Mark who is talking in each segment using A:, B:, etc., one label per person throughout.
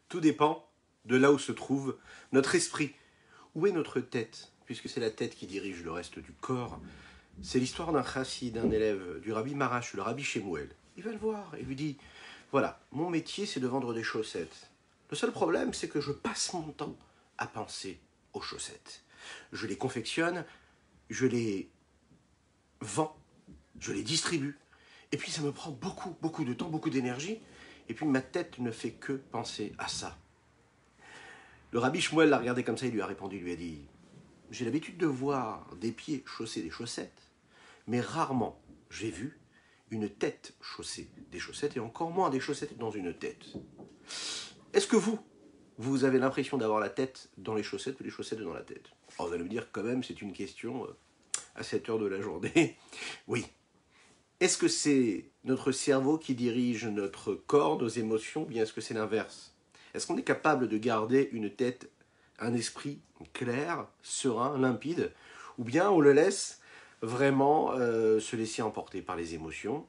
A: Tout dépend de là où se trouve notre esprit. Où est notre tête? Puisque c'est la tête qui dirige le reste du corps. C'est l'histoire d'un chassid, d'un élève du rabbi Marash, le rabbi Shemuel. Il va le voir et lui dit, voilà, mon métier c'est de vendre des chaussettes. Le seul problème c'est que je passe mon temps à penser aux chaussettes. Je les confectionne, je les vends, je les distribue. Et puis ça me prend beaucoup de temps, beaucoup d'énergie. Et puis ma tête ne fait que penser à ça. Le rabbi Shmuel l'a regardé comme ça, il lui a répondu, il lui a dit, j'ai l'habitude de voir des pieds chausser des chaussettes, mais rarement j'ai vu une tête chausser des chaussettes, et encore moins des chaussettes dans une tête. Est-ce que vous avez l'impression d'avoir la tête dans les chaussettes ou les chaussettes dans la tête? Alors vous allez me dire quand même, c'est une question à 7 heures de la journée. Oui. Est-ce que c'est notre cerveau qui dirige notre corps, nos émotions, ou bien est-ce que c'est l'inverse? Est-ce qu'on est capable de garder une tête, un esprit clair, serein, limpide, ou bien on le laisse vraiment se laisser emporter par les émotions,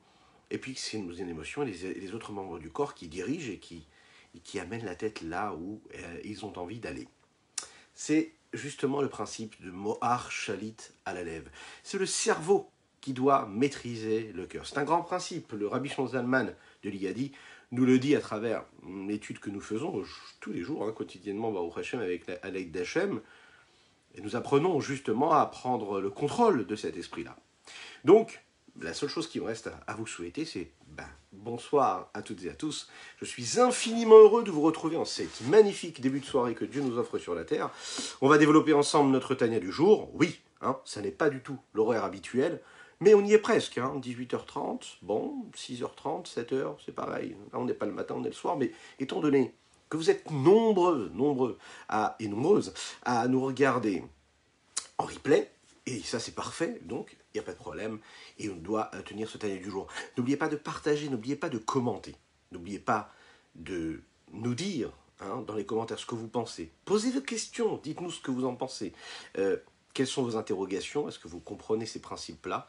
A: et puis c'est nos émotions et les autres membres du corps qui dirigent et qui amènent la tête là où ils ont envie d'aller. C'est justement le principe de Mohar Shalit à la lèvre. C'est le cerveau qui doit maîtriser le cœur. C'est un grand principe. Le Rabbi Shlomo Zalman de l'Igadi nous le dit à travers l'étude que nous faisons tous les jours, quotidiennement, Baruch Hashem, avec l'aide d'Hachem. Et nous apprenons justement à prendre le contrôle de cet esprit-là. Donc, la seule chose qui me reste à vous souhaiter, c'est bonsoir à toutes et à tous. Je suis infiniment heureux de vous retrouver en cet magnifique début de soirée que Dieu nous offre sur la terre. On va développer ensemble notre Tania du jour. Oui, ça n'est pas du tout l'horaire habituel, mais on y est presque. 18h30, bon, 6h30, 7h, c'est pareil. Là, on n'est pas le matin, on est le soir, mais étant donné que vous êtes nombreux et nombreuses à nous regarder en replay, et ça c'est parfait, donc il n'y a pas de problème, et on doit tenir ce Tania du jour. N'oubliez pas de partager, n'oubliez pas de commenter, n'oubliez pas de nous dire dans les commentaires ce que vous pensez. Posez vos questions, dites-nous ce que vous en pensez. Quelles sont vos interrogations? Est-ce que vous comprenez ces principes-là?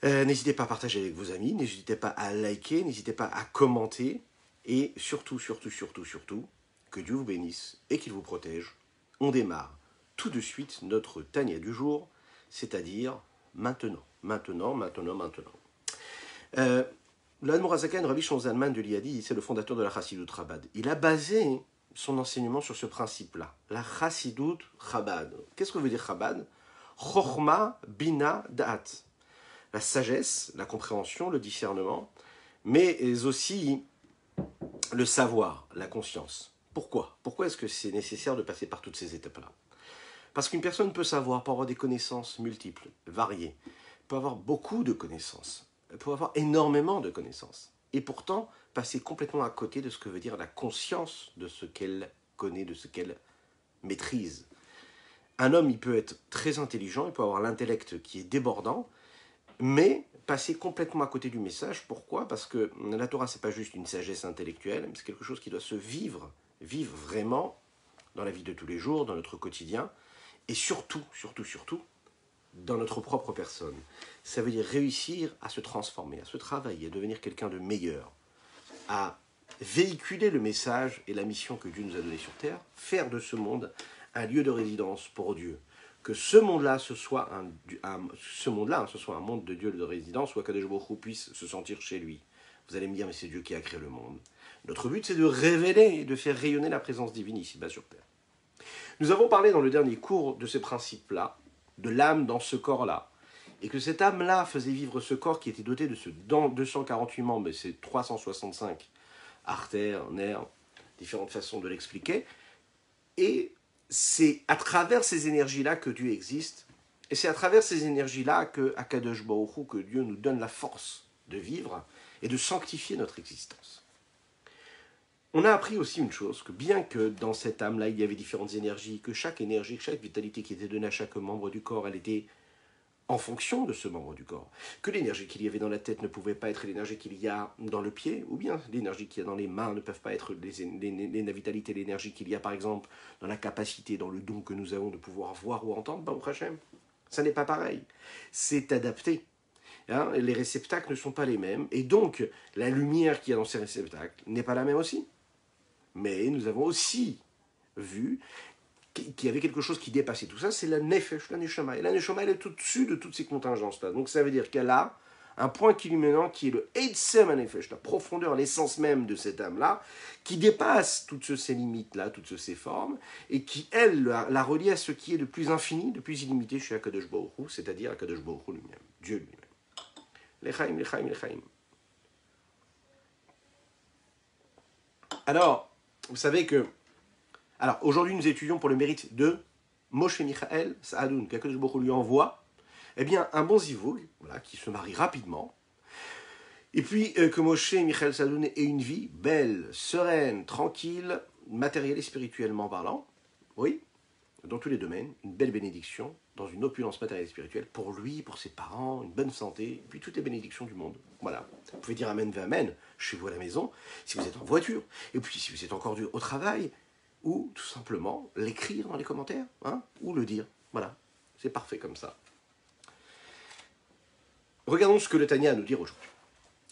A: N'hésitez pas à partager avec vos amis, n'hésitez pas à liker, n'hésitez pas à commenter, et surtout, que Dieu vous bénisse et qu'il vous protège. On démarre tout de suite notre Tania du jour, c'est-à-dire maintenant. L'Admor Hazaken, Rabbi Shlomo Zalman de l'Iyadi, c'est le fondateur de la Chassidut Chabad. Il a basé son enseignement sur ce principe-là, la Chassidut Chabad. Qu'est-ce que veut dire Chabad? Chochma, Bina, Da'at. La sagesse, la compréhension, le discernement, mais aussi le savoir, la conscience. Pourquoi? Pourquoi est-ce que c'est nécessaire de passer par toutes ces étapes-là? Parce qu'une personne peut savoir, peut avoir des connaissances multiples, variées, peut avoir beaucoup de connaissances, peut avoir énormément de connaissances, et pourtant passer complètement à côté de ce que veut dire la conscience de ce qu'elle connaît, de ce qu'elle maîtrise. Un homme, il peut être très intelligent, il peut avoir l'intellect qui est débordant, mais passer complètement à côté du message. Pourquoi? Parce que la Torah, c'est pas juste une sagesse intellectuelle, mais c'est quelque chose qui doit se vivre vraiment dans la vie de tous les jours, dans notre quotidien, et surtout, dans notre propre personne. Ça veut dire réussir à se transformer, à se travailler, à devenir quelqu'un de meilleur, à véhiculer le message et la mission que Dieu nous a donnée sur terre, faire de ce monde un lieu de résidence pour Dieu. Que ce monde-là, ce soit un monde de Dieu de résidence, où Akadosh Baruch Hu puisse se sentir chez lui. Vous allez me dire, mais c'est Dieu qui a créé le monde. Notre but, c'est de révéler et de faire rayonner la présence divine ici-bas sur terre. Nous avons parlé dans le dernier cours de ce principe-là, de l'âme dans ce corps-là, et que cette âme-là faisait vivre ce corps qui était doté de 248 membres, et c'est 365 artères, nerfs, différentes façons de l'expliquer, et c'est à travers ces énergies-là que Dieu existe, et c'est à travers ces énergies-là que Akadosh Baruch Hu, que Dieu nous donne la force de vivre et de sanctifier notre existence. On a appris aussi une chose, que bien que dans cette âme-là, il y avait différentes énergies, que chaque énergie, chaque vitalité qui était donnée à chaque membre du corps, elle était en fonction de ce membre du corps. Que l'énergie qu'il y avait dans la tête ne pouvait pas être l'énergie qu'il y a dans le pied, ou bien l'énergie qu'il y a dans les mains ne peuvent pas être la vitalité, l'énergie qu'il y a par exemple dans la capacité, dans le don que nous avons de pouvoir voir ou entendre, Baruch Hashem. Ça n'est pas pareil. C'est adapté. Les réceptacles ne sont pas les mêmes, et donc la lumière qu'il y a dans ces réceptacles n'est pas la même aussi. Mais nous avons aussi vu qu'il y avait quelque chose qui dépassait tout ça, c'est la nefesh, la neshama. Et la neshama, elle est au-dessus de toutes ces contingences-là. Donc ça veut dire qu'elle a un point culminant qui est le Eitzem HaNefesh, la profondeur, l'essence même de cette âme-là, qui dépasse toutes ces limites-là, toutes ces formes, et qui, elle, la relie à ce qui est de plus infini, de plus illimité chez Akadosh Baruch Hu, c'est-à-dire Akadosh Baruch Hu lui-même, Dieu lui-même. L'Echaim, l'Echaim, l'Echaim. Alors, vous savez que... Alors, aujourd'hui, nous étudions pour le mérite de Moshe Michael Saadoun, qu'Akadosh Baruch Hu lui envoie, eh bien, un bon zivoug, voilà, qui se marie rapidement, et puis que Moshe et Michael Saadoun aient une vie belle, sereine, tranquille, matérielle et spirituellement parlant, oui, dans tous les domaines, une belle bénédiction, dans une opulence matérielle et spirituelle, pour lui, pour ses parents, une bonne santé, et puis toutes les bénédictions du monde. Voilà. Vous pouvez dire Amen, Amen, chez vous à la maison, si vous êtes en voiture, et puis si vous êtes encore au travail, ou tout simplement l'écrire dans les commentaires, hein, ou le dire. Voilà, c'est parfait comme ça. Regardons ce que le Tanya a à nous dire aujourd'hui.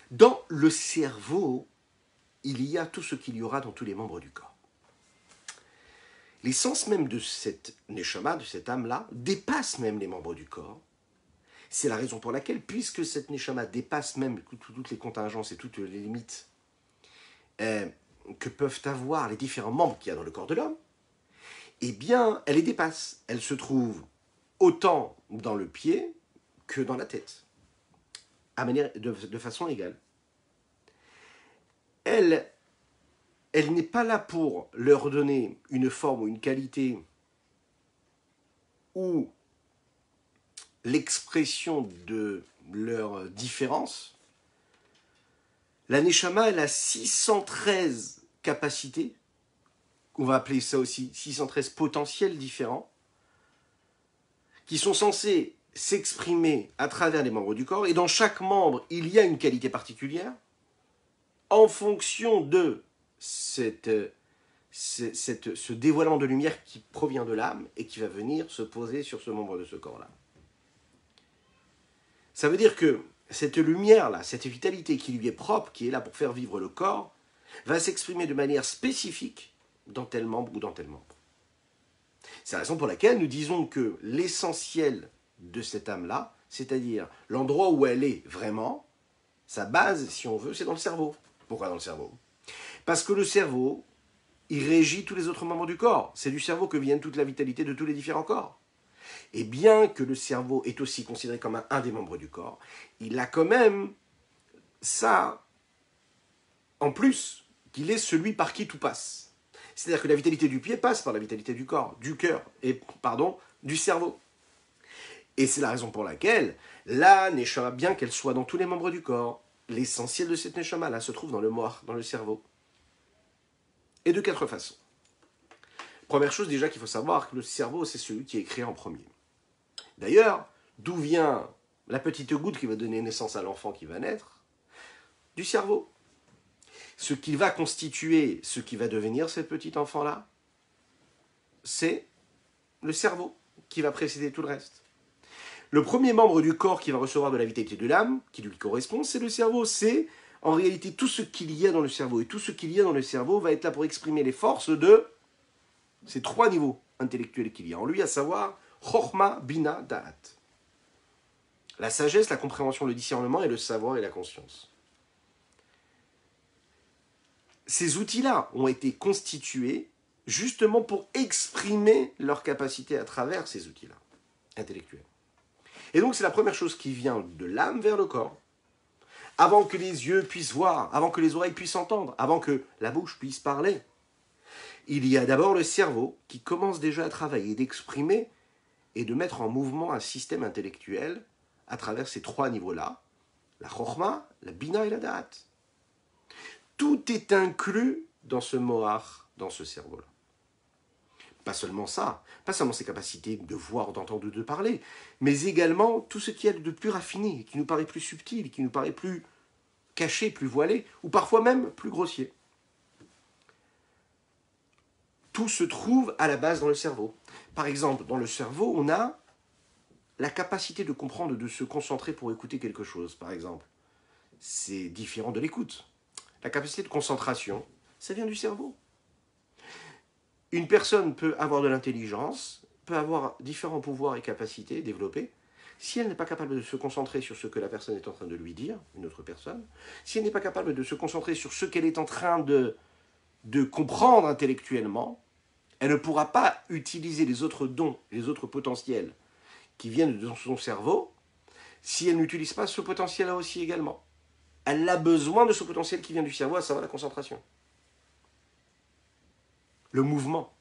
A: Dans le cerveau, il y a tout ce qu'il y aura dans tous les membres du corps. L'essence même de cette neshama, de cette âme-là, dépasse même les membres du corps. C'est la raison pour laquelle, puisque cette neshama dépasse même toutes les contingences et toutes les limites que peuvent avoir les différents membres qu'il y a dans le corps de l'homme, eh bien, elle les dépasse. Elle se trouve autant dans le pied que dans la tête. De façon égale. Elle n'est pas là pour leur donner une forme ou une qualité ou l'expression de leur différence. La Neshama, elle a 613 capacités, on va appeler ça aussi 613 potentiels différents, qui sont censés s'exprimer à travers les membres du corps, et dans chaque membre, il y a une qualité particulière, en fonction de ce dévoilement de lumière qui provient de l'âme, et qui va venir se poser sur ce membre de ce corps-là. Ça veut dire que cette lumière-là, cette vitalité qui lui est propre, qui est là pour faire vivre le corps, va s'exprimer de manière spécifique dans tel membre ou dans tel membre. C'est la raison pour laquelle nous disons que l'essentiel de cette âme-là, c'est-à-dire l'endroit où elle est vraiment, sa base, si on veut, c'est dans le cerveau. Pourquoi dans le cerveau? Parce que le cerveau, il régit tous les autres membres du corps. C'est du cerveau que vient toute la vitalité de tous les différents corps. Et bien que le cerveau est aussi considéré comme un des membres du corps, il a quand même ça en plus, qu'il est celui par qui tout passe. C'est-à-dire que la vitalité du pied passe par la vitalité du corps, du cœur, du cerveau. Et c'est la raison pour laquelle la neshama, bien qu'elle soit dans tous les membres du corps, l'essentiel de cette neshama là se trouve dans le moar, dans le cerveau. Et de 4 façons. Première chose déjà qu'il faut savoir, que le cerveau c'est celui qui est créé en premier. D'ailleurs, d'où vient la petite goutte qui va donner naissance à l'enfant qui va naître? Du cerveau. Ce qui va constituer, ce qui va devenir ce petit enfant-là, c'est le cerveau qui va précéder tout le reste. Le premier membre du corps qui va recevoir de la vitalité de l'âme, qui lui correspond, c'est le cerveau. C'est en réalité tout ce qu'il y a dans le cerveau. Et tout ce qu'il y a dans le cerveau va être là pour exprimer les forces de ces 3 niveaux intellectuels qu'il y a en lui, à savoir Chokhma, Bina, Da'at. La sagesse, la compréhension, le discernement et le savoir et la conscience. Ces outils-là ont été constitués justement pour exprimer leur capacité à travers ces outils-là, intellectuels. Et donc c'est la première chose qui vient de l'âme vers le corps, avant que les yeux puissent voir, avant que les oreilles puissent entendre, avant que la bouche puisse parler. Il y a d'abord le cerveau qui commence déjà à travailler, d'exprimer et de mettre en mouvement un système intellectuel à travers ces 3 niveaux-là, la chokhma, la bina et la da'at. Tout est inclus dans ce mohar, dans ce cerveau-là. Pas seulement ça, pas seulement ses capacités de voir, d'entendre, de parler, mais également tout ce qu'il y a de plus raffiné, qui nous paraît plus subtil, qui nous paraît plus caché, plus voilé, ou parfois même plus grossier. Tout se trouve à la base dans le cerveau. Par exemple, dans le cerveau, on a la capacité de comprendre, de se concentrer pour écouter quelque chose, par exemple. C'est différent de l'écoute. La capacité de concentration, ça vient du cerveau. Une personne peut avoir de l'intelligence, peut avoir différents pouvoirs et capacités développés. Si elle n'est pas capable de se concentrer sur ce que la personne est en train de lui dire, une autre personne, si elle n'est pas capable de se concentrer sur ce qu'elle est en train de comprendre intellectuellement, elle ne pourra pas utiliser les autres dons, les autres potentiels qui viennent de son cerveau, si elle n'utilise pas ce potentiel-là aussi également. Elle a besoin de ce potentiel qui vient du cerveau, à savoir la concentration. Le mouvement,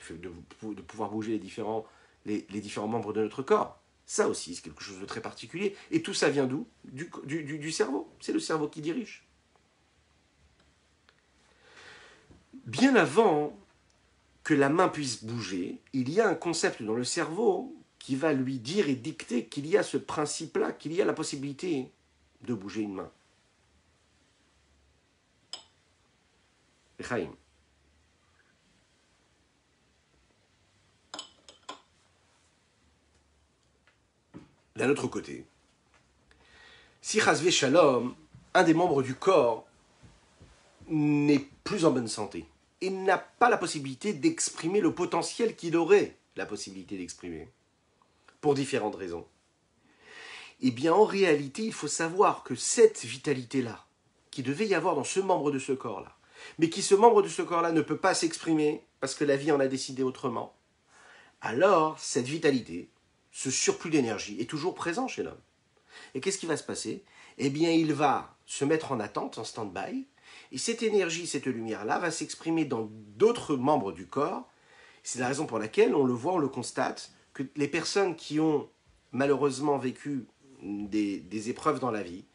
A: de pouvoir bouger les différents membres de notre corps. Ça aussi, c'est quelque chose de très particulier. Et tout ça vient d'où? Du cerveau. C'est le cerveau qui dirige. Bien avant que la main puisse bouger, il y a un concept dans le cerveau qui va lui dire et dicter qu'il y a ce principe-là, qu'il y a la possibilité de bouger une main. Chaim. D'un autre côté, si Chasvé Shalom, un des membres du corps, n'est plus en bonne santé et n'a pas la possibilité d'exprimer le potentiel qu'il aurait la possibilité d'exprimer, pour différentes raisons, eh bien en réalité, il faut savoir que cette vitalité-là, qui devait y avoir dans ce membre de ce corps-là, mais qui ce membre de ce corps-là ne peut pas s'exprimer parce que la vie en a décidé autrement, alors cette vitalité, ce surplus d'énergie est toujours présent chez l'homme. Et qu'est-ce qui va se passer? Eh bien, il va se mettre en attente, en stand-by, et cette énergie, cette lumière-là, va s'exprimer dans d'autres membres du corps. C'est la raison pour laquelle on le voit, on le constate, que les personnes qui ont malheureusement vécu des épreuves dans la vie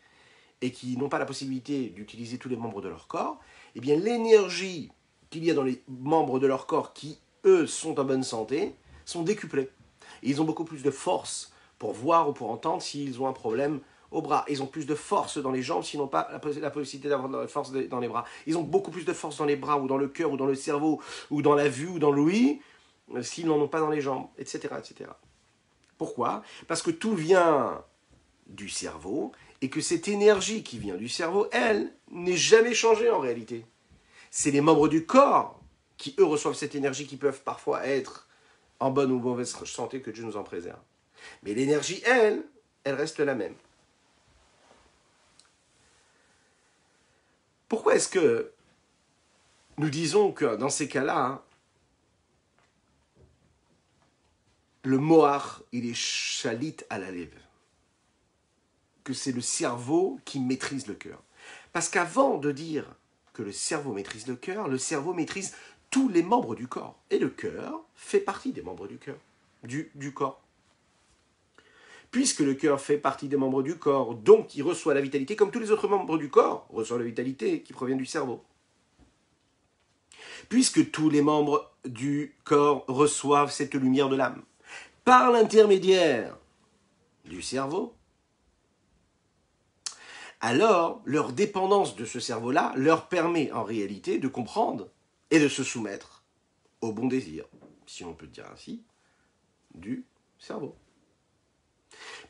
A: et qui n'ont pas la possibilité d'utiliser tous les membres de leur corps, eh bien, l'énergie qu'il y a dans les membres de leur corps qui, eux, sont en bonne santé, sont décuplées. Et ils ont beaucoup plus de force pour voir ou pour entendre s'ils ont un problème au bras. Ils ont plus de force dans les jambes s'ils n'ont pas la possibilité d'avoir de la force dans les bras. Ils ont beaucoup plus de force dans les bras ou dans le cœur ou dans le cerveau ou dans la vue ou dans l'ouïe s'ils n'en ont pas dans les jambes, etc., etc. Pourquoi? Parce que tout vient du cerveau et que cette énergie qui vient du cerveau, elle, n'est jamais changée en réalité. C'est les membres du corps qui, eux, reçoivent cette énergie qui peuvent parfois être en bonne ou mauvaise santé, que Dieu nous en préserve. Mais l'énergie, elle reste la même. Pourquoi est-ce que nous disons que dans ces cas-là, le mohar, il est chalit à la lèvre, que c'est le cerveau qui maîtrise le cœur? Parce qu'avant de dire que le cerveau maîtrise le cœur, le cerveau maîtrise tous les membres du corps. Et le cœur fait partie des membres du cœur, du corps. Puisque le cœur fait partie des membres du corps, donc il reçoit la vitalité, comme tous les autres membres du corps reçoivent la vitalité qui provient du cerveau. Puisque tous les membres du corps reçoivent cette lumière de l'âme, par l'intermédiaire du cerveau, alors leur dépendance de ce cerveau-là leur permet en réalité de comprendre et de se soumettre au bon désir, si on peut dire ainsi, du cerveau.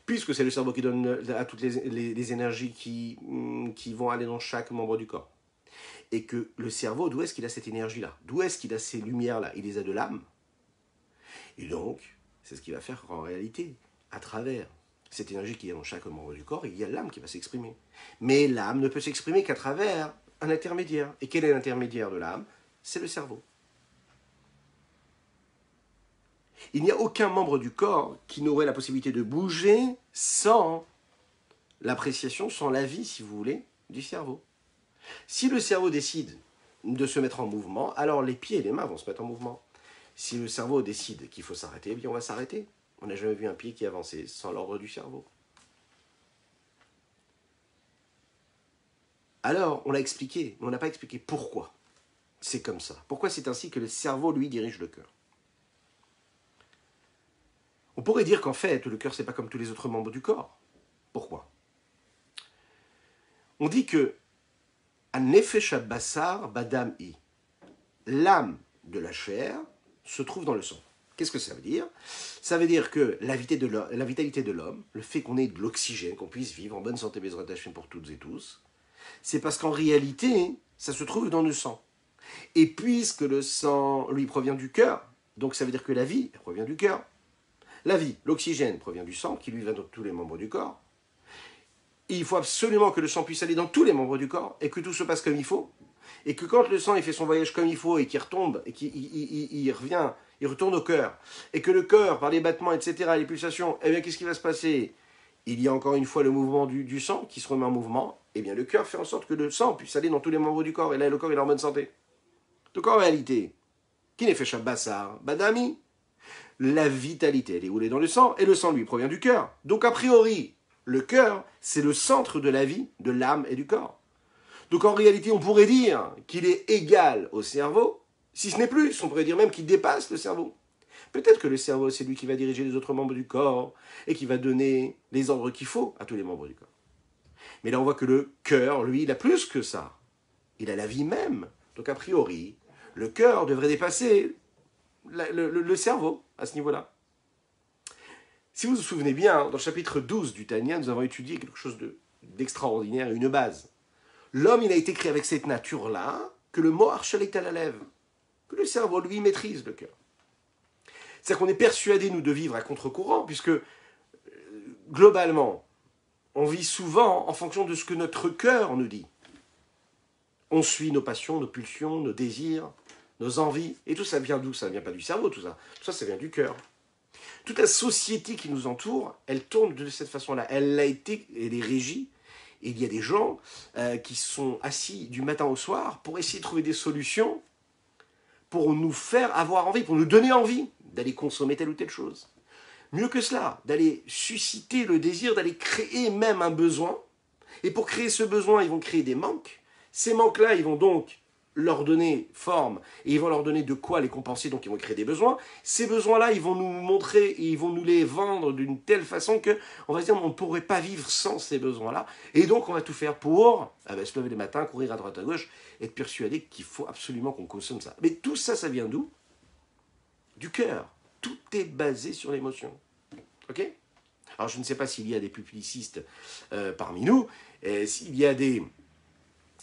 A: Puisque c'est le cerveau qui donne à toutes les énergies qui vont aller dans chaque membre du corps. Et que le cerveau, d'où est-ce qu'il a cette énergie-là? D'où est-ce qu'il a ces lumières-là? Il les a de l'âme. Et donc, c'est ce qu'il va faire qu'en réalité, à travers cette énergie qui est dans chaque membre du corps, il y a l'âme qui va s'exprimer. Mais l'âme ne peut s'exprimer qu'à travers un intermédiaire. Et quel est l'intermédiaire de l'âme? C'est le cerveau. Il n'y a aucun membre du corps qui n'aurait la possibilité de bouger sans l'appréciation, sans l'avis, si vous voulez, du cerveau. Si le cerveau décide de se mettre en mouvement, alors les pieds et les mains vont se mettre en mouvement. Si le cerveau décide qu'il faut s'arrêter, eh bien on va s'arrêter. On n'a jamais vu un pied qui avançait sans l'ordre du cerveau. Alors, on l'a expliqué, mais on n'a pas expliqué pourquoi c'est comme ça. Pourquoi c'est ainsi que le cerveau, lui, dirige le cœur. On pourrait dire qu'en fait, le cœur, c'est pas comme tous les autres membres du corps. Pourquoi? On dit que Nefesh Bassar Badam I, l'âme de la chair, se trouve dans le sang. Qu'est-ce que ça veut dire? Ça veut dire que la vitalité de l'homme, le fait qu'on ait de l'oxygène, qu'on puisse vivre en bonne santé, Bezrat Hashem pour toutes et tous, c'est parce qu'en réalité, ça se trouve dans le sang. Et puisque le sang lui provient du cœur, donc ça veut dire que la vie elle provient du cœur. La vie, l'oxygène provient du sang qui lui va dans tous les membres du corps. Et il faut absolument que le sang puisse aller dans tous les membres du corps et que tout se passe comme il faut. Et que quand le sang il fait son voyage comme il faut et qu'il retombe et qu'il revient, il retourne au cœur, et que le cœur, par les battements, etc., les pulsations, eh bien qu'est-ce qui va se passer? Il y a encore une fois le mouvement du sang qui se remet en mouvement. Eh bien le cœur fait en sorte que le sang puisse aller dans tous les membres du corps. Et là le corps il est en bonne santé. Donc en réalité, qui n'est fait Shabbassar Badami? La vitalité, elle est roulée dans le sang, et le sang lui provient du cœur. Donc a priori, le cœur, c'est le centre de la vie, de l'âme et du corps. Donc en réalité, on pourrait dire qu'il est égal au cerveau, si ce n'est plus, on pourrait dire même qu'il dépasse le cerveau. Peut-être que le cerveau, c'est lui qui va diriger les autres membres du corps, et qui va donner les ordres qu'il faut à tous les membres du corps. Mais là, on voit que le cœur, lui, il a plus que ça. Il a la vie même. Donc a priori, le cœur devrait dépasser le cerveau à ce niveau-là. Si vous vous souvenez bien, dans le chapitre 12 du Tanya, nous avons étudié quelque chose d'extraordinaire, une base. L'homme, il a été créé avec cette nature-là, que le mot archalit à la lèvre, que le cerveau, lui, maîtrise le cœur. C'est-à-dire qu'on est persuadé, nous, de vivre à contre-courant, puisque, globalement, on vit souvent en fonction de ce que notre cœur nous dit. On suit nos passions, nos pulsions, nos désirs, nos envies. Et tout ça vient d'où? Ça ne vient pas du cerveau, tout ça. Tout ça, ça vient du cœur. Toute la société qui nous entoure, elle tourne de cette façon-là. Elle est régie. Et il y a des gens qui sont assis du matin au soir pour essayer de trouver des solutions pour nous faire avoir envie, pour nous donner envie d'aller consommer telle ou telle chose. Mieux que cela, d'aller susciter le désir, d'aller créer même un besoin. Et pour créer ce besoin, ils vont créer des manques. Ces manques-là, ils vont donc leur donner forme et ils vont leur donner de quoi les compenser, donc ils vont créer des besoins. Ces besoins-là, ils vont nous montrer et ils vont nous les vendre d'une telle façon que on va se dire on ne pourrait pas vivre sans ces besoins-là. Et donc on va tout faire pour se lever le matin, courir à droite à gauche, être persuadé qu'il faut absolument qu'on consomme ça. Mais tout ça, ça vient d'où? Du cœur. Tout est basé sur l'émotion. Ok? Alors je ne sais pas s'il y a des publicistes parmi nous, s'il y a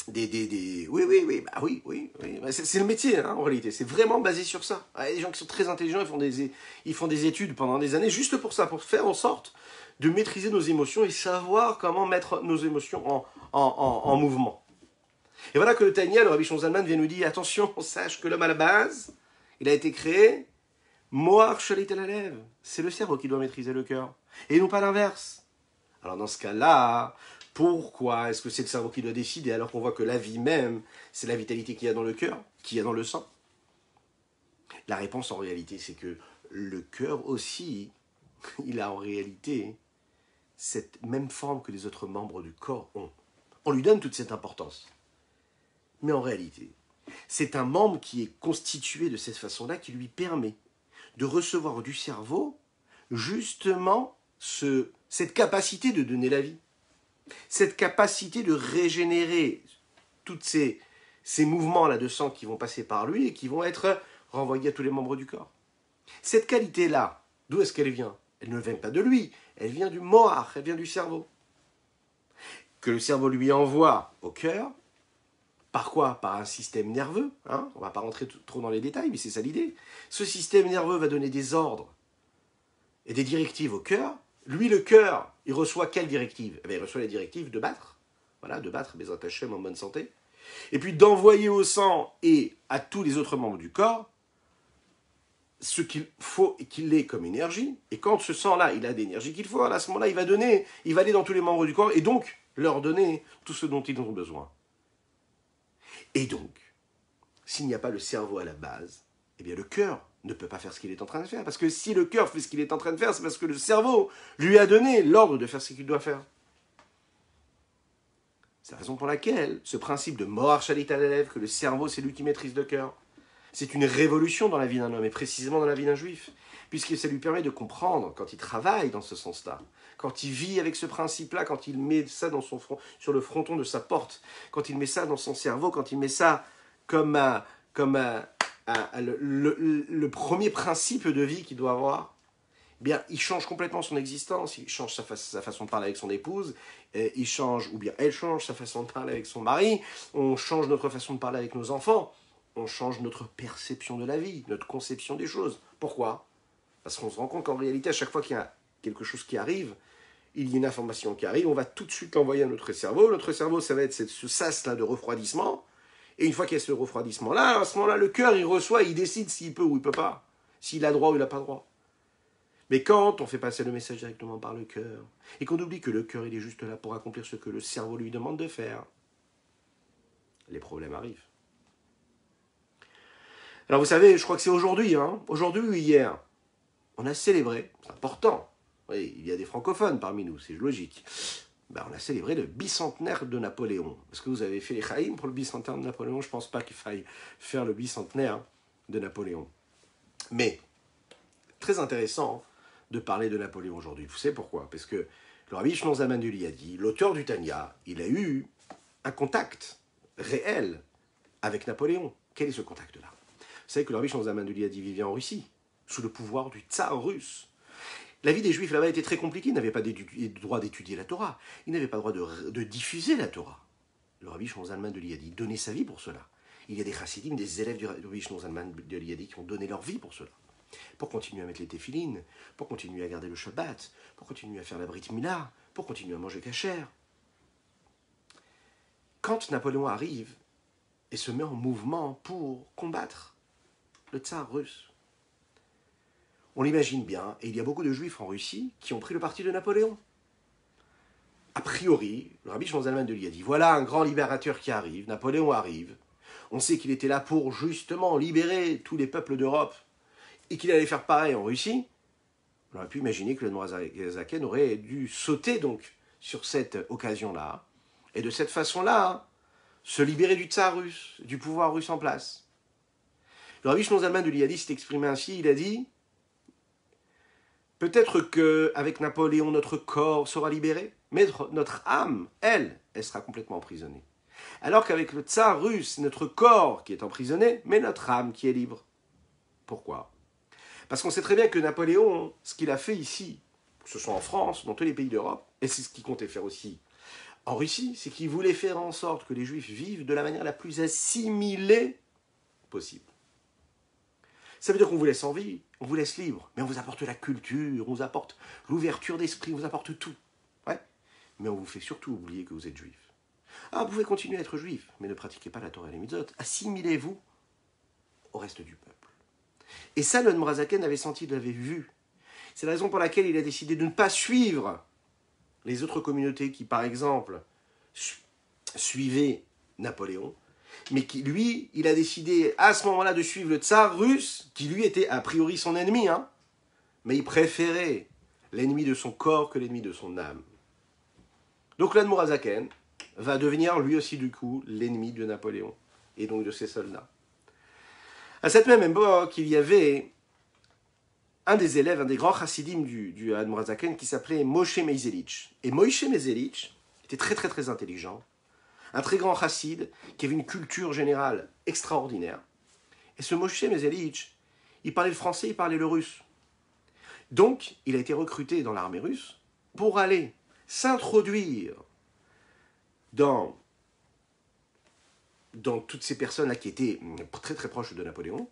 A: oui, bah oui. C'est le métier, hein, en réalité. C'est vraiment basé sur ça. Il y a des gens qui sont très intelligents, ils font des études pendant des années juste pour ça, pour faire en sorte de maîtriser nos émotions et savoir comment mettre nos émotions en mouvement. Et voilà que le Tanya, le Rabbi Shimon Zalman, vient nous dire, attention, sache que l'homme à la base, il a été créé, Moar Shalit à la lèvre. C'est le cerveau qui doit maîtriser le cœur, et non pas l'inverse. Alors dans ce cas-là, pourquoi est-ce que c'est le cerveau qui doit décider alors qu'on voit que la vie même, c'est la vitalité qu'il y a dans le cœur, qu'il y a dans le sang? La réponse en réalité, c'est que le cœur aussi, il a en réalité cette même forme que les autres membres du corps ont. On lui donne toute cette importance. Mais en réalité, c'est un membre qui est constitué de cette façon-là qui lui permet de recevoir du cerveau justement cette capacité de donner la vie. Cette capacité de régénérer tous ces mouvements-là de sang qui vont passer par lui et qui vont être renvoyés à tous les membres du corps. Cette qualité-là, d'où est-ce qu'elle vient? Elle ne vient pas de lui, elle vient du moar, elle vient du cerveau. Que le cerveau lui envoie au cœur, par quoi? Par un système nerveux, hein? On ne va pas rentrer trop dans les détails, mais c'est ça l'idée. Ce système nerveux va donner des ordres et des directives au cœur. Lui, le cœur, il reçoit quelle directive? Il reçoit les directives de battre. Voilà, de battre Bezrat Hashem en bonne santé. Et puis d'envoyer au sang et à tous les autres membres du corps ce qu'il faut et qu'il ait comme énergie. Et quand ce sang-là, il a l'énergie qu'il faut, à ce moment-là, il va aller dans tous les membres du corps et donc leur donner tout ce dont ils ont besoin. Et donc, s'il n'y a pas le cerveau à la base, eh bien le cœur ne peut pas faire ce qu'il est en train de faire. Parce que si le cœur fait ce qu'il est en train de faire, c'est parce que le cerveau lui a donné l'ordre de faire ce qu'il doit faire. C'est la raison pour laquelle ce principe de Moar Shalit à la lèvre, que le cerveau c'est lui qui maîtrise le cœur, c'est une révolution dans la vie d'un homme, et précisément dans la vie d'un juif, puisque ça lui permet de comprendre, quand il travaille dans ce sens-là, quand il vit avec ce principe-là, quand il met ça dans son front, sur le fronton de sa porte, quand il met ça dans son cerveau, quand il met ça comme le premier principe de vie qu'il doit avoir, eh bien, il change complètement son existence, il change sa façon de parler avec son épouse, il change, ou bien elle change sa façon de parler avec son mari, on change notre façon de parler avec nos enfants. on change notre perception de la vie, notre conception des choses. Pourquoi? Parce qu'on se rend compte qu'en réalité, à chaque fois qu'il y a quelque chose qui arrive, il y a une information qui arrive, on va tout de suite l'envoyer à notre cerveau. Notre cerveau, ça va être ce sas-là de refroidissement. Et une fois qu'il y a ce refroidissement-là, à ce moment-là, le cœur, il reçoit, il décide s'il peut ou il ne peut pas. S'il a droit ou il n'a pas droit. Mais quand on fait passer le message directement par le cœur, et qu'on oublie que le cœur, il est juste là pour accomplir ce que le cerveau lui demande de faire, les problèmes arrivent. Alors vous savez, je crois que c'est aujourd'hui, aujourd'hui ou hier, on a célébré, c'est important, oui, il y a des francophones parmi nous, c'est logique, on a célébré le bicentenaire de Napoléon. Est-ce que vous avez fait les chaïm pour le bicentenaire de Napoléon? Je ne pense pas qu'il faille faire le bicentenaire de Napoléon. Mais, très intéressant de parler de Napoléon aujourd'hui. Vous savez pourquoi? Parce que le Rabbi Shimon Zalman de Liadi, l'auteur du Tanya, il a eu un contact réel avec Napoléon. Quel est ce contact-là? Vous savez que le Rabbi Shimon Zalman de Liadi vivait en Russie, sous le pouvoir du tsar russe. La vie des Juifs là-bas était très compliquée. Ils n'avaient pas le droit d'étudier la Torah. Ils n'avaient pas le droit de diffuser la Torah. Le Rabbi Shimon Zalman de Liadi donnait sa vie pour cela. Il y a des chassidim, des élèves du Rabbi Shimon Zalman de Liadi qui ont donné leur vie pour cela. Pour continuer à mettre les téphilines, pour continuer à garder le Shabbat, pour continuer à faire la Brit Mila, pour continuer à manger kasher. Quand Napoléon arrive et se met en mouvement pour combattre le tsar russe, on l'imagine bien, et il y a beaucoup de juifs en Russie qui ont pris le parti de Napoléon. A priori, le Rabbi Shimon Zalman de Liadi, voilà un grand libérateur qui arrive, Napoléon arrive, on sait qu'il était là pour justement libérer tous les peuples d'Europe, et qu'il allait faire pareil en Russie. On aurait pu imaginer que le Admorazaken aurait dû sauter donc sur cette occasion-là, et de cette façon-là, se libérer du tsar russe, du pouvoir russe en place. Le Rabbi Shimon Zalman de Liadi s'est exprimé ainsi, il a dit: peut-être qu'avec Napoléon, notre corps sera libéré, mais notre âme, elle sera complètement emprisonnée. Alors qu'avec le tsar russe, notre corps qui est emprisonné, mais notre âme qui est libre. Pourquoi? Parce qu'on sait très bien que Napoléon, ce qu'il a fait ici, que ce soit en France, dans tous les pays d'Europe, et c'est ce qu'il comptait faire aussi en Russie, c'est qu'il voulait faire en sorte que les Juifs vivent de la manière la plus assimilée possible. Ça veut dire qu'on vous laisse en vie, on vous laisse libre, mais on vous apporte la culture, on vous apporte l'ouverture d'esprit, on vous apporte tout. Ouais. Mais on vous fait surtout oublier que vous êtes juif. Ah, vous pouvez continuer à être juif, mais ne pratiquez pas la Torah et les mitzvot. Assimilez-vous au reste du peuple. Et ça, le Admorazaken avait senti, l'avait vu. C'est la raison pour laquelle il a décidé de ne pas suivre les autres communautés qui, par exemple, suivaient Napoléon, mais qui, lui, il a décidé à ce moment-là de suivre le tsar russe, qui lui était a priori son ennemi, mais il préférait l'ennemi de son corps que l'ennemi de son âme. Donc l'Admorazaken va devenir lui aussi du coup l'ennemi de Napoléon, et donc de ses soldats. À cette même époque, il y avait un des élèves, un des grands chassidim du Admorazaken qui s'appelait Moshe Meiselitch. Et Moshe Meiselitch était très très très intelligent, un très grand chassid qui avait une culture générale extraordinaire. Et ce Moshe Meiselitch, il parlait le français, il parlait le russe. Donc, il a été recruté dans l'armée russe pour aller s'introduire dans toutes ces personnes-là qui étaient très très proches de Napoléon.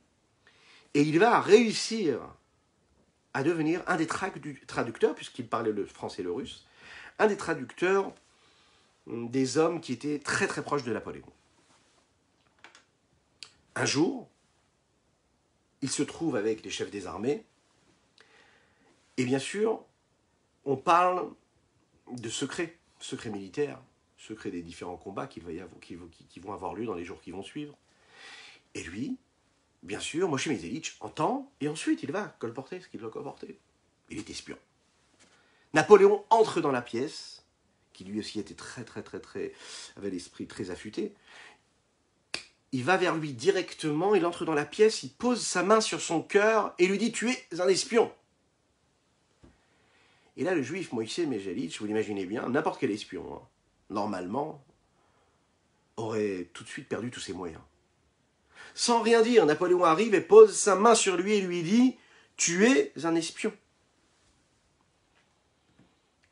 A: Et il va réussir à devenir un des traducteurs, puisqu'il parlait le français et le russe, un des traducteurs des hommes qui étaient très très proches de Napoléon. Un jour, il se trouve avec les chefs des armées, et bien sûr, on parle de secrets militaires, secrets des différents combats qui vont avoir lieu dans les jours qui vont suivre. Et lui, bien sûr, Moshe Meiselitch entend, et ensuite il va colporter ce qu'il doit colporter. Il est espion. Napoléon entre dans la pièce, qui lui aussi était avait l'esprit très affûté. Il va vers lui directement, il entre dans la pièce, il pose sa main sur son cœur et lui dit: tu es un espion. Et là, le juif Moshe Meiselitch, vous l'imaginez bien, n'importe quel espion, normalement, aurait tout de suite perdu tous ses moyens. Sans rien dire, Napoléon arrive et pose sa main sur lui et lui dit: tu es un espion.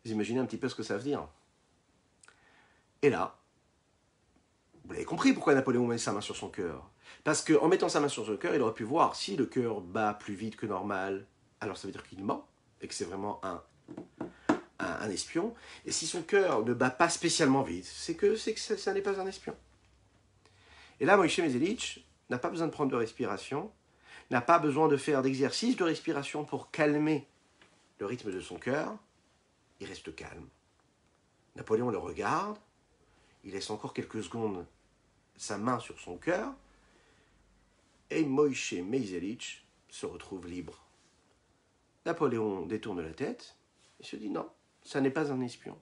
A: Vous imaginez un petit peu ce que ça veut dire. Et là, vous l'avez compris pourquoi Napoléon met sa main sur son cœur. Parce qu'en mettant sa main sur son cœur, il aurait pu voir si le cœur bat plus vite que normal, alors ça veut dire qu'il ment, et que c'est vraiment un espion. Et si son cœur ne bat pas spécialement vite, c'est que ça n'est pas un espion. Et là, Moïse Meselitch n'a pas besoin de prendre de respiration, n'a pas besoin de faire d'exercice de respiration pour calmer le rythme de son cœur. Il reste calme. Napoléon le regarde, il laisse encore quelques secondes sa main sur son cœur, et Moïse Meselitch se retrouve libre. Napoléon détourne la tête et se dit non, ça n'est pas un espion.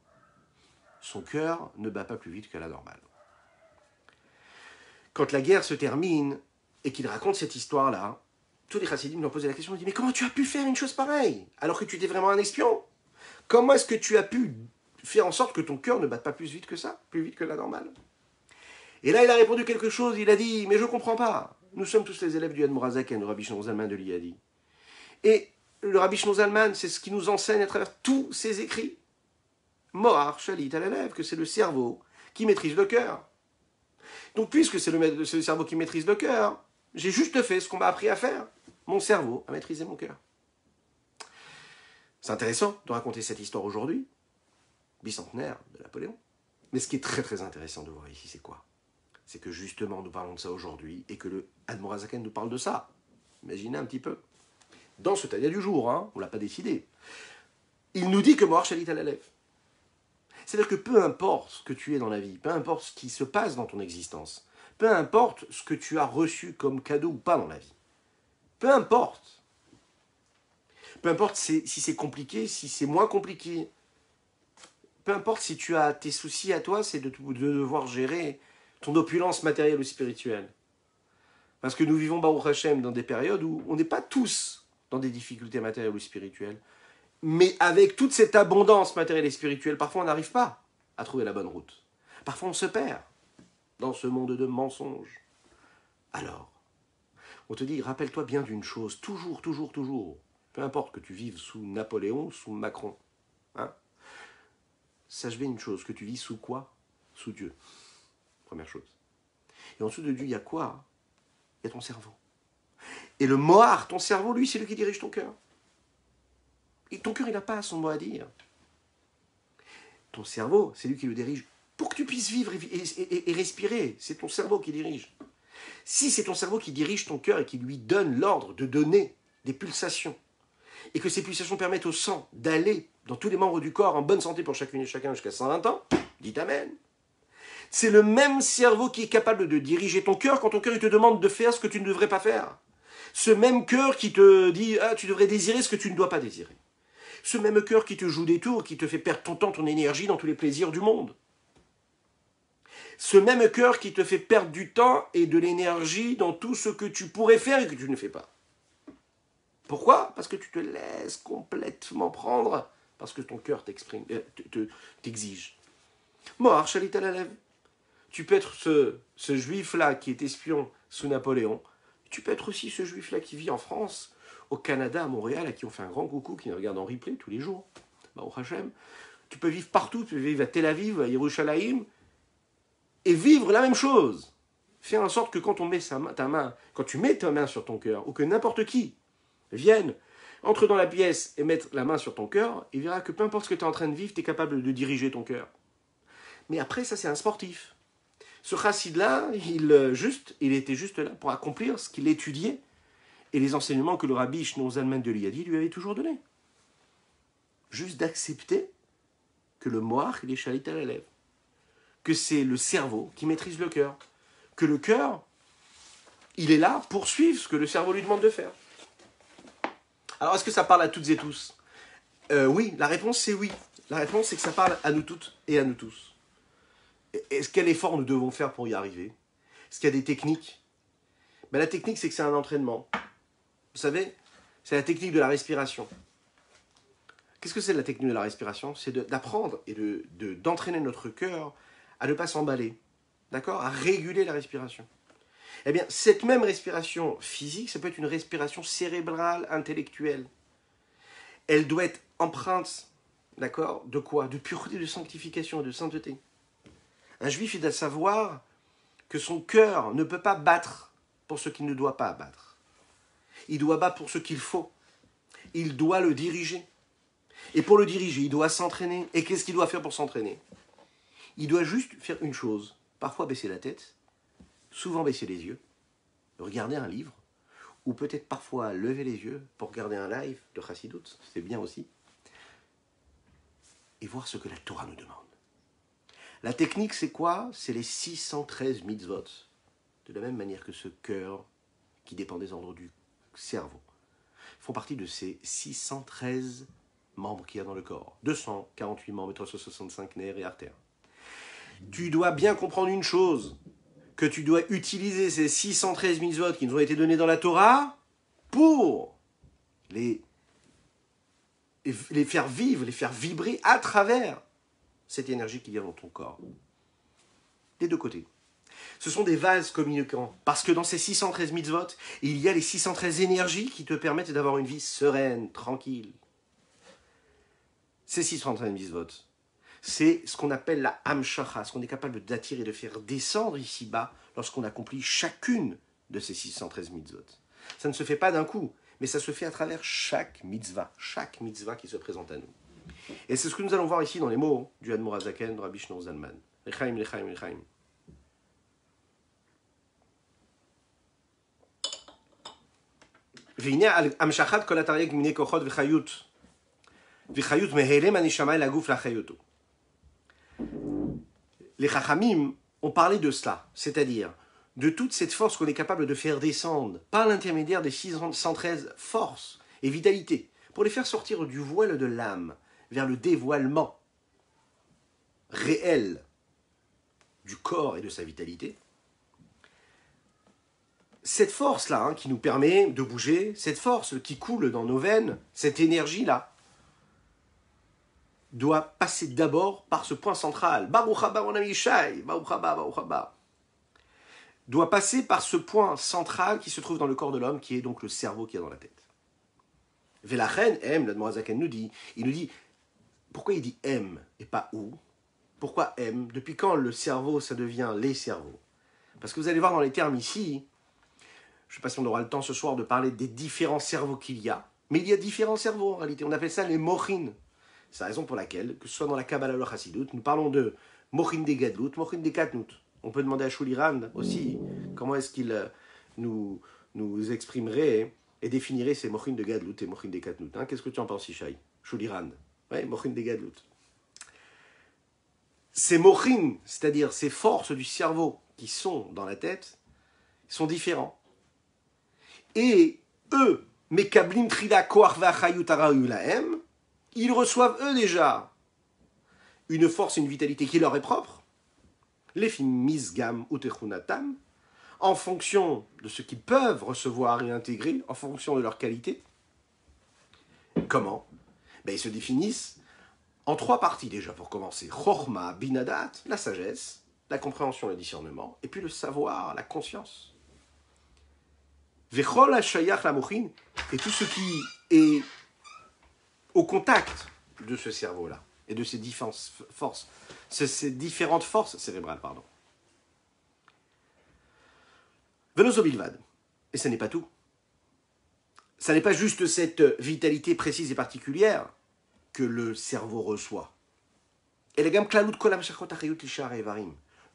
A: Son cœur ne bat pas plus vite que la normale. Quand la guerre se termine et qu'il raconte cette histoire-là, tous les chassidim lui ont posé la question, ils ont dit mais comment tu as pu faire une chose pareille alors que tu étais vraiment un espion? Comment est-ce que tu as pu faire en sorte que ton cœur ne batte pas plus vite que ça, plus vite que la normale? Et là, il a répondu quelque chose, il a dit, mais je ne comprends pas. Nous sommes tous les élèves du Admor HaZaken, le Rabbi Shlomo Zalman de Liadi. Et le Rabbi Shlomo Zalman, c'est ce qui nous enseigne à travers tous ses écrits. Mohar, Shalit, à l'élève, que c'est le cerveau qui maîtrise le cœur. Donc, puisque c'est le cerveau qui maîtrise le cœur, j'ai juste fait ce qu'on m'a appris à faire. Mon cerveau a maîtrisé mon cœur. C'est intéressant de raconter cette histoire aujourd'hui, bicentenaire de Napoléon. Mais ce qui est très très intéressant de voir ici, c'est quoi? C'est que justement nous parlons de ça aujourd'hui et que le Admor HaZaken nous parle de ça. Imaginez un petit peu. Dans ce Tanya du jour, on ne l'a pas décidé. Il nous dit que Mohar Shalit à la lèvre. C'est-à-dire que peu importe ce que tu es dans la vie, peu importe ce qui se passe dans ton existence, peu importe ce que tu as reçu comme cadeau ou pas dans la vie, peu importe si c'est compliqué, si c'est moins compliqué, peu importe si tu as tes soucis à toi, c'est de devoir gérer ton opulence matérielle ou spirituelle. Parce que nous vivons, Baruch Hashem, dans des périodes où on n'est pas tous dans des difficultés matérielles ou spirituelles, mais avec toute cette abondance matérielle et spirituelle, parfois on n'arrive pas à trouver la bonne route. Parfois on se perd dans ce monde de mensonges. Alors, on te dit, rappelle-toi bien d'une chose, toujours, toujours, toujours, peu importe que tu vives sous Napoléon, sous Macron, hein, sache bien une chose, que tu vis sous quoi? Sous Dieu. Première chose. Et en dessous de Dieu, il y a quoi? Il y a ton cerveau. Et le Mohar, ton cerveau, lui, c'est lui qui dirige ton cœur. Et ton cœur, il n'a pas son mot à dire. Ton cerveau, c'est lui qui le dirige pour que tu puisses vivre et respirer. C'est ton cerveau qui dirige. Si c'est ton cerveau qui dirige ton cœur et qui lui donne l'ordre de donner des pulsations, et que ces pulsations permettent au sang d'aller dans tous les membres du corps en bonne santé pour chacune et chacun jusqu'à 120 ans, dites Amen. C'est le même cerveau qui est capable de diriger ton cœur quand ton cœur il te demande de faire ce que tu ne devrais pas faire. Ce même cœur qui te dit « Ah, tu devrais désirer ce que tu ne dois pas désirer. » Ce même cœur qui te joue des tours, qui te fait perdre ton temps, ton énergie dans tous les plaisirs du monde. Ce même cœur qui te fait perdre du temps et de l'énergie dans tout ce que tu pourrais faire et que tu ne fais pas. Pourquoi? Parce que tu te laisses complètement prendre, parce que ton cœur t'exige. Mohar Shalit à la lèvre. Tu peux être ce juif-là qui est espion sous Napoléon. Tu peux être aussi ce juif-là qui vit en France, au Canada, à Montréal, à qui on fait un grand coucou, qui nous regarde en replay tous les jours. Baruch Hashem. Tu peux vivre partout, tu peux vivre à Tel Aviv, à Yerushalayim, et vivre la même chose. Faire en sorte que quand on met quand tu mets ta main sur ton cœur, ou que n'importe qui vienne, entre dans la pièce et mettre la main sur ton cœur, il verra que peu importe ce que tu es en train de vivre, tu es capable de diriger ton cœur. Mais après, ça c'est un sportif. Ce chassid-là, il était juste là pour accomplir ce qu'il étudiait et les enseignements que le Rabbi Shlomo Zalman de Liadi lui avait toujours donnés. Juste d'accepter que le Mohar, il est Shalit à la lèvre. Que c'est le cerveau qui maîtrise le cœur. Que le cœur, il est là pour suivre ce que le cerveau lui demande de faire. Alors, est-ce que ça parle à toutes et tous? Oui, la réponse c'est oui. La réponse c'est que ça parle à nous toutes et à nous tous. Est-ce quel effort nous devons faire pour y arriver? Est-ce qu'il y a des techniques? La technique, c'est que c'est un entraînement. Vous savez, c'est la technique de la respiration. Qu'est-ce que c'est la technique de la respiration? C'est d'apprendre et d'entraîner notre cœur à ne pas s'emballer, d'accord? À réguler la respiration. Eh bien, cette même respiration physique, ça peut être une respiration cérébrale, intellectuelle. Elle doit être empreinte, d'accord? De quoi? De pureté, de sanctification et de sainteté. Un juif, il doit savoir que son cœur ne peut pas battre pour ce qu'il ne doit pas abattre. Il doit abattre pour ce qu'il faut. Il doit le diriger. Et pour le diriger, il doit s'entraîner. Et qu'est-ce qu'il doit faire pour s'entraîner? Il doit juste faire une chose. Parfois baisser la tête, souvent baisser les yeux, regarder un livre, ou peut-être parfois lever les yeux pour regarder un live de Chassidut, c'est bien aussi, et voir ce que la Torah nous demande. La technique, c'est quoi? C'est les 613 mitzvot, de la même manière que ce cœur qui dépend des ordres du cerveau, font partie de ces 613 membres qu'il y a dans le corps. 248 membres, 365 nerfs et artères. Tu dois bien comprendre une chose, que tu dois utiliser ces 613 mitzvot qui nous ont été donnés dans la Torah pour les faire vivre, les faire vibrer à travers cette énergie qui vient dans ton corps. Des deux côtés. Ce sont des vases communicants, parce que dans ces 613 mitzvot, il y a les 613 énergies qui te permettent d'avoir une vie sereine, tranquille. Ces 613 mitzvot, c'est ce qu'on appelle la hamshacha, ce qu'on est capable d'attirer et de faire descendre ici-bas lorsqu'on accomplit chacune de ces 613 mitzvot. Ça ne se fait pas d'un coup, mais ça se fait à travers chaque mitzvah qui se présente à nous. Et c'est ce que nous allons voir ici dans les mots du Admor HaZaken, de Rabbi Shneur Zalman. Lechaim, lechaim, lechaim. והנה המשכת כל התרי"ג מיני כוחות וחיות מהלם הנשמה אל הגוף להחיותו. Les Chachamim ont parlé de cela, c'est-à-dire de toute cette force qu'on est capable de faire descendre par l'intermédiaire des 613 forces et vitalités, pour les faire sortir du voile de l'âme vers le dévoilement réel du corps et de sa vitalité. Cette force-là, qui nous permet de bouger, cette force qui coule dans nos veines, cette énergie-là, doit passer d'abord par ce point central. Baruch haba mon ami Shai, Baruch haba, Baruch haba. Doit passer par ce point central qui se trouve dans le corps de l'homme, qui est donc le cerveau qui est dans la tête. Velachen, l'Admor HaZaken nous dit, pourquoi il dit M et pas ou? Pourquoi M? Depuis quand le cerveau, ça devient les cerveaux? Parce que vous allez voir dans les termes ici, je ne sais pas si on aura le temps ce soir de parler des différents cerveaux qu'il y a, mais il y a différents cerveaux en réalité. On appelle ça les mochin. C'est la raison pour laquelle, que ce soit dans la Kabbalah ou la Chassidut, nous parlons de mochin des gadlut, mochin des katnut. On peut demander à Shuliran aussi comment est-ce qu'il nous exprimerait et définirait ces mochin de gadlut et mochin des katnut. Qu'est-ce que tu en penses, Ishaï? Shuliran. Oui, mochin des gadlut. Ces mochin, c'est-à-dire ces forces du cerveau qui sont dans la tête, sont différents. Et eux, Mekablim Trila Koach Vachayut Arahu Lahem, ils reçoivent eux déjà une force et une vitalité qui leur est propre, les misgam utechunatam, en fonction de ce qu'ils peuvent recevoir et intégrer, en fonction de leur qualité. Comment? Ils se définissent en trois parties déjà pour commencer. Chorma, binadat, la sagesse, la compréhension, le discernement, et puis le savoir, la conscience. Vechol hashayach lamochin, et tout ce qui est au contact de ce cerveau-là et de ces différentes forces, cérébrales, pardon. Venozo bilvad. Et ce n'est pas tout. Ça n'est pas juste cette vitalité précise et particulière que le cerveau reçoit. Le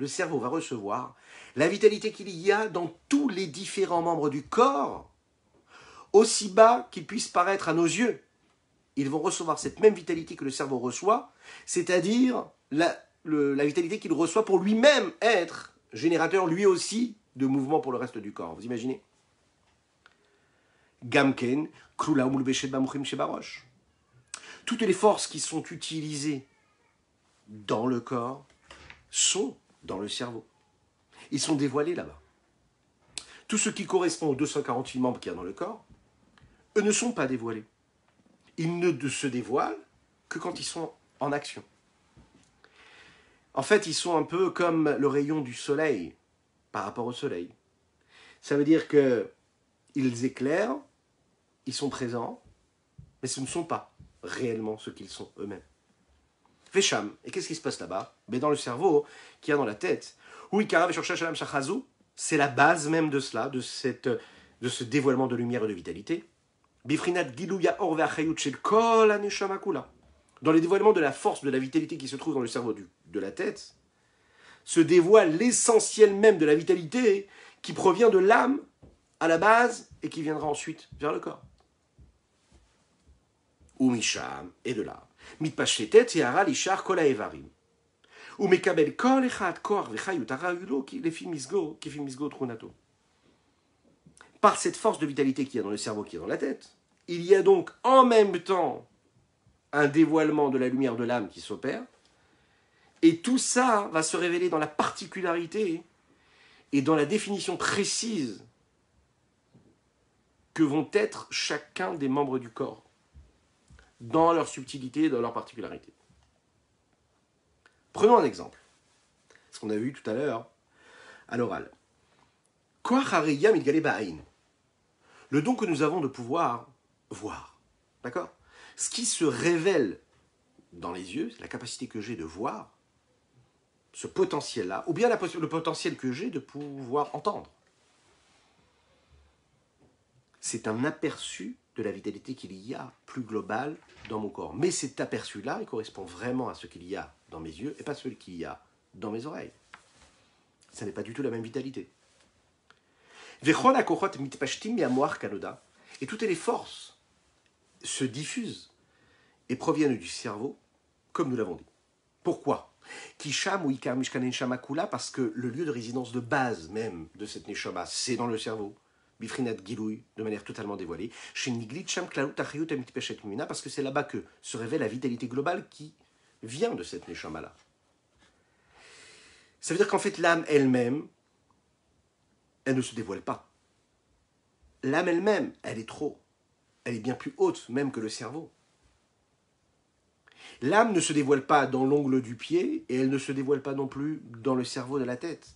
A: cerveau va recevoir la vitalité qu'il y a dans tous les différents membres du corps, aussi bas qu'ils puissent paraître à nos yeux. Ils vont recevoir cette même vitalité que le cerveau reçoit, c'est-à-dire la vitalité qu'il reçoit pour lui-même être générateur, lui aussi, de mouvements pour le reste du corps. Vous imaginez? Gamken, Klula Umulbeshet Bamuchim Shebarosh. Toutes les forces qui sont utilisées dans le corps sont dans le cerveau. Ils sont dévoilés là-bas. Tout ce qui correspond aux 248 membres qu'il y a dans le corps, eux ne sont pas dévoilés. Ils ne se dévoilent que quand ils sont en action. En fait, ils sont un peu comme le rayon du soleil par rapport au soleil. Ça veut dire qu'ils éclairent, ils sont présents, mais ce ne sont pas réellement ce qu'ils sont eux-mêmes. Vesham. Et qu'est-ce qui se passe là-bas? Dans le cerveau, qui a dans la tête. Oui, Karav et Shorcha Shalam Shachazu, c'est la base même de cela, de ce dévoilement de lumière et de vitalité. Bifrinat Giluya Or ve'achayut shel kol haneshama kula. Dans les dévoilements de la force, de la vitalité qui se trouve dans le cerveau de la tête, se dévoile l'essentiel même de la vitalité qui provient de l'âme à la base et qui viendra ensuite vers le corps. Ou misham, et de là. Mitpashetet yara lishar kol haevarim. Ou mekabel kol echad kor vechayut harayulo lefi misgo kefi misgo trunato. Par cette force de vitalité qu'il y a dans le cerveau, qui est dans la tête, il y a donc en même temps un dévoilement de la lumière de l'âme qui s'opère, et tout ça va se révéler dans la particularité et dans la définition précise que vont être chacun des membres du corps, dans leur subtilité et dans leur particularité. Prenons un exemple, ce qu'on a vu tout à l'heure à l'oral. Le don que nous avons de pouvoir voir, d'accord ? Ce qui se révèle dans les yeux, c'est la capacité que j'ai de voir, ce potentiel-là, ou bien le potentiel que j'ai de pouvoir entendre. C'est un aperçu de la vitalité qu'il y a plus globale dans mon corps. Mais cet aperçu-là, il correspond vraiment à ce qu'il y a dans mes yeux et pas ce qu'il y a dans mes oreilles. Ça n'est pas du tout la même vitalité. Et toutes les forces se diffusent et proviennent du cerveau, comme nous l'avons dit. Pourquoi ? Parce que le lieu de résidence de base même de cette neshama, c'est dans le cerveau. Bifrinat Gilouy, de manière totalement dévoilée. Parce que c'est là-bas que se révèle la vitalité globale qui vient de cette neshama-là. Ça veut dire qu'en fait, l'âme elle-même, elle ne se dévoile pas. L'âme elle-même, elle est trop. Elle est bien plus haute même que le cerveau. L'âme ne se dévoile pas dans l'ongle du pied et elle ne se dévoile pas non plus dans le cerveau de la tête.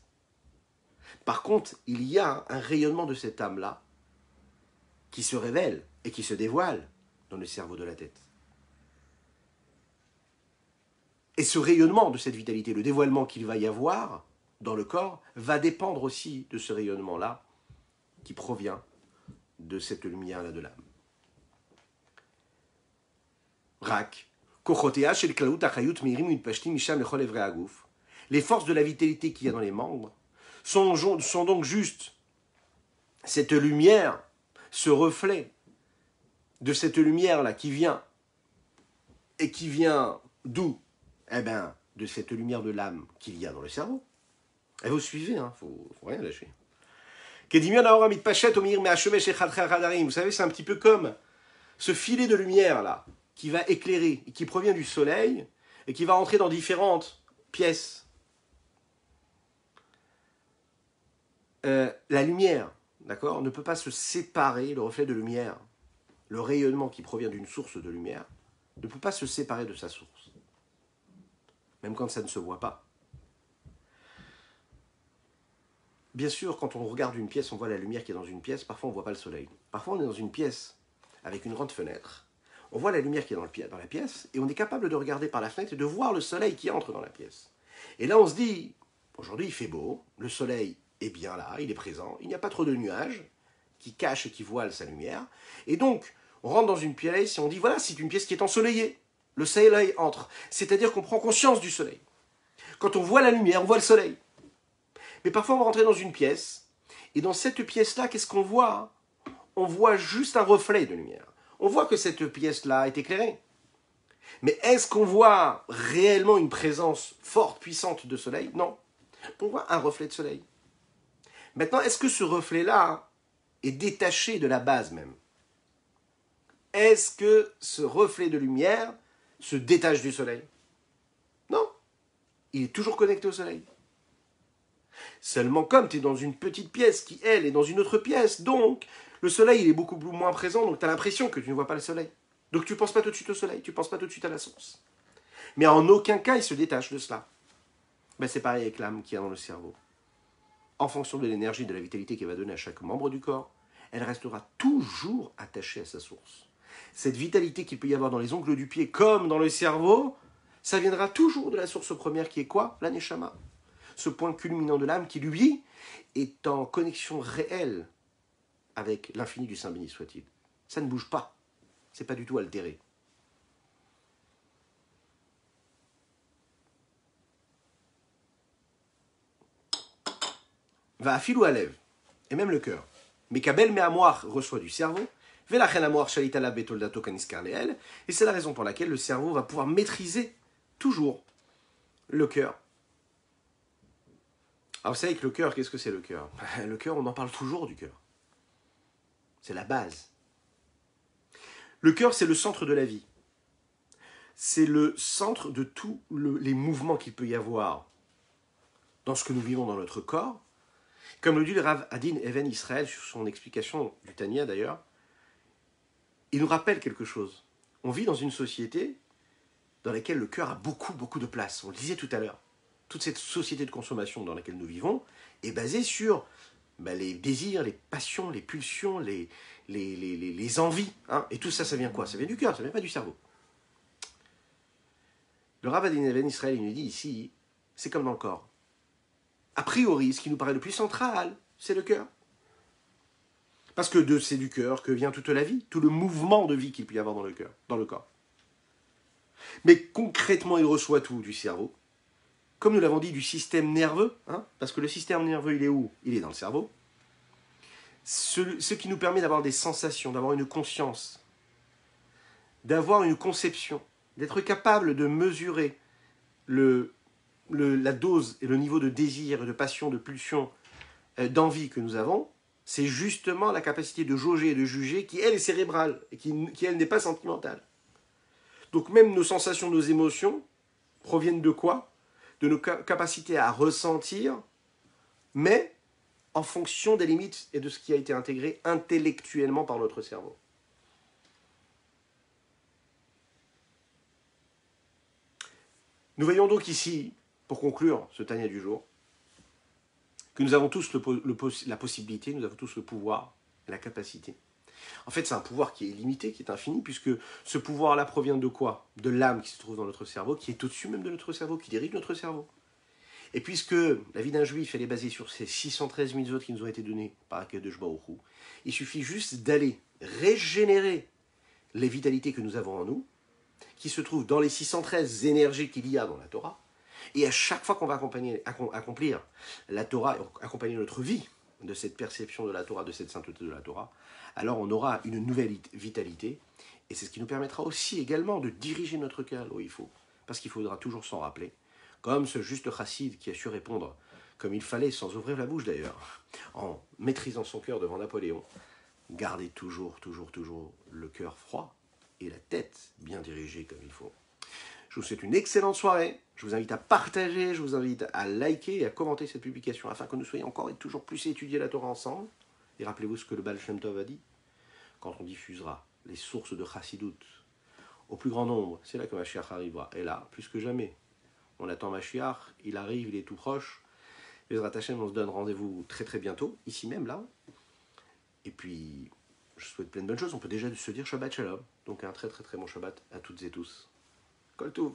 A: Par contre, il y a un rayonnement de cette âme-là qui se révèle et qui se dévoile dans le cerveau de la tête. Et ce rayonnement de cette vitalité, le dévoilement qu'il va y avoir dans le corps, va dépendre aussi de ce rayonnement-là qui provient de cette lumière-là de l'âme. Rak. Les forces de la vitalité qu'il y a dans les membres sont donc juste cette lumière, ce reflet de cette lumière-là qui vient, et qui vient d'où ? Eh bien, de cette lumière de l'âme qu'il y a dans le cerveau. Et vous suivez, hein, faut rien lâcher. Vous savez, c'est un petit peu comme ce filet de lumière-là, qui va éclairer, et qui provient du soleil, et qui va entrer dans différentes pièces. La lumière, d'accord, ne peut pas se séparer, le reflet de lumière, le rayonnement qui provient d'une source de lumière, ne peut pas se séparer de sa source. Même quand ça ne se voit pas. Bien sûr, quand on regarde une pièce, on voit la lumière qui est dans une pièce, parfois on ne voit pas le soleil. Parfois on est dans une pièce avec une grande fenêtre, on voit la lumière qui est dans la pièce, et on est capable de regarder par la fenêtre et de voir le soleil qui entre dans la pièce. Et là on se dit, aujourd'hui il fait beau, le soleil est bien là, il est présent, il n'y a pas trop de nuages qui cachent et qui voilent sa lumière, et donc on rentre dans une pièce et on dit, voilà, c'est une pièce qui est ensoleillée, le soleil entre, c'est-à-dire qu'on prend conscience du soleil. Quand on voit la lumière, on voit le soleil. Mais parfois on va rentrer dans une pièce, et dans cette pièce-là, qu'est-ce qu'on voit ? On voit juste un reflet de lumière. On voit que cette pièce-là est éclairée. Mais est-ce qu'on voit réellement une présence forte, puissante de soleil ? Non. On voit un reflet de soleil. Maintenant, est-ce que ce reflet-là est détaché de la base même ? Est-ce que ce reflet de lumière se détache du soleil ? Non. Il est toujours connecté au soleil. Seulement comme tu es dans une petite pièce qui, elle, est dans une autre pièce, donc le soleil il est beaucoup moins présent, donc tu as l'impression que tu ne vois pas le soleil. Donc tu ne penses pas tout de suite au soleil, tu ne penses pas tout de suite à la source. Mais en aucun cas il se détache de cela. Ben, c'est pareil avec l'âme qui est dans le cerveau. En fonction de l'énergie, de la vitalité qu'elle va donner à chaque membre du corps, elle restera toujours attachée à sa source. Cette vitalité qu'il peut y avoir dans les ongles du pied comme dans le cerveau, ça viendra toujours de la source première qui est quoi ? La neshama. ce point culminant de l'âme qui, lui, est en connexion réelle avec l'infini du Saint béni soit-il. Ça ne bouge pas, c'est pas du tout altéré. Va afilou alev, et même le cœur. Mais Kabel Me'amoar reçoit du cerveau, Velachen Amoar Shalitala Betoldato Kaniskar Leel, et c'est la raison pour laquelle le cerveau va pouvoir maîtriser toujours le cœur. Alors vous savez que le cœur, qu'est-ce que c'est le cœur? Le cœur, on en parle toujours du cœur. C'est la base. Le cœur, c'est le centre de la vie. C'est le centre de tous les mouvements qu'il peut y avoir dans ce que nous vivons dans notre corps. Comme le dit le Rav Adin Even Israël sur son explication du Tanya d'ailleurs, il nous rappelle quelque chose. On vit dans une société dans laquelle le cœur a beaucoup de place. On le disait tout à l'heure. Toute cette société de consommation dans laquelle nous vivons est basée sur les désirs, les passions, les pulsions, les envies. Hein. Et tout ça, ça vient quoi? Ça vient du cœur, ça ne vient pas du cerveau. Le Rav Adin Even Israël, il nous dit ici, c'est comme dans le corps. A priori, ce qui nous paraît le plus central, c'est le cœur. Parce que c'est du cœur que vient toute la vie, tout le mouvement de vie qu'il peut y avoir dans le cœur, dans le corps. Mais concrètement, il reçoit tout du cerveau. Comme nous l'avons dit, du système nerveux, hein, parce que le système nerveux, il est où? Il est dans le cerveau. Ce qui nous permet d'avoir des sensations, d'avoir une conscience, d'avoir une conception, d'être capable de mesurer la dose et le niveau de désir, de passion, de pulsion, d'envie que nous avons, c'est justement la capacité de jauger et de juger qui, elle, est cérébrale et qui elle, n'est pas sentimentale. Donc même nos sensations, nos émotions proviennent de quoi? De nos capacités à ressentir, mais en fonction des limites et de ce qui a été intégré intellectuellement par notre cerveau. Nous voyons donc ici, pour conclure ce Tanya du jour, que nous avons tous la possibilité, nous avons tous le pouvoir et la capacité. En fait, c'est un pouvoir qui est illimité, qui est infini, puisque ce pouvoir-là provient de quoi? De l'âme qui se trouve dans notre cerveau, qui est au-dessus même de notre cerveau, qui dirige notre cerveau. Et puisque la vie d'un juif, elle est basée sur ces 613 mitzvot qui nous ont été donnés par Akadosh Baruch Hu, il suffit juste d'aller régénérer les vitalités que nous avons en nous, qui se trouvent dans les 613 énergies qu'il y a dans la Torah. Et à chaque fois qu'on va accomplir la Torah, accompagner notre vie de cette perception de la Torah, de cette sainteté de la Torah, alors on aura une nouvelle vitalité. Et c'est ce qui nous permettra aussi également de diriger notre cœur où il faut. Parce qu'il faudra toujours s'en rappeler. Comme ce juste chassid qui a su répondre comme il fallait, sans ouvrir la bouche d'ailleurs, en maîtrisant son cœur devant Napoléon. Gardez toujours le cœur froid et la tête bien dirigée comme il faut. Je vous souhaite une excellente soirée. Je vous invite à partager, je vous invite à liker et à commenter cette publication afin que nous soyons encore et toujours plus étudier la Torah ensemble. Et rappelez-vous ce que le Baal Shem Tov a dit. Quand on diffusera les sources de Chassidut au plus grand nombre, c'est là que Mashiach arrivera. Et là, plus que jamais, on attend Mashiach, il arrive, il est tout proche. Bezrat Hashem, on se donne rendez-vous très bientôt, ici même, là. Et puis, je souhaite plein de bonnes choses. On peut déjà se dire Shabbat Shalom. Donc un très bon Shabbat à toutes et tous. Kol Tov.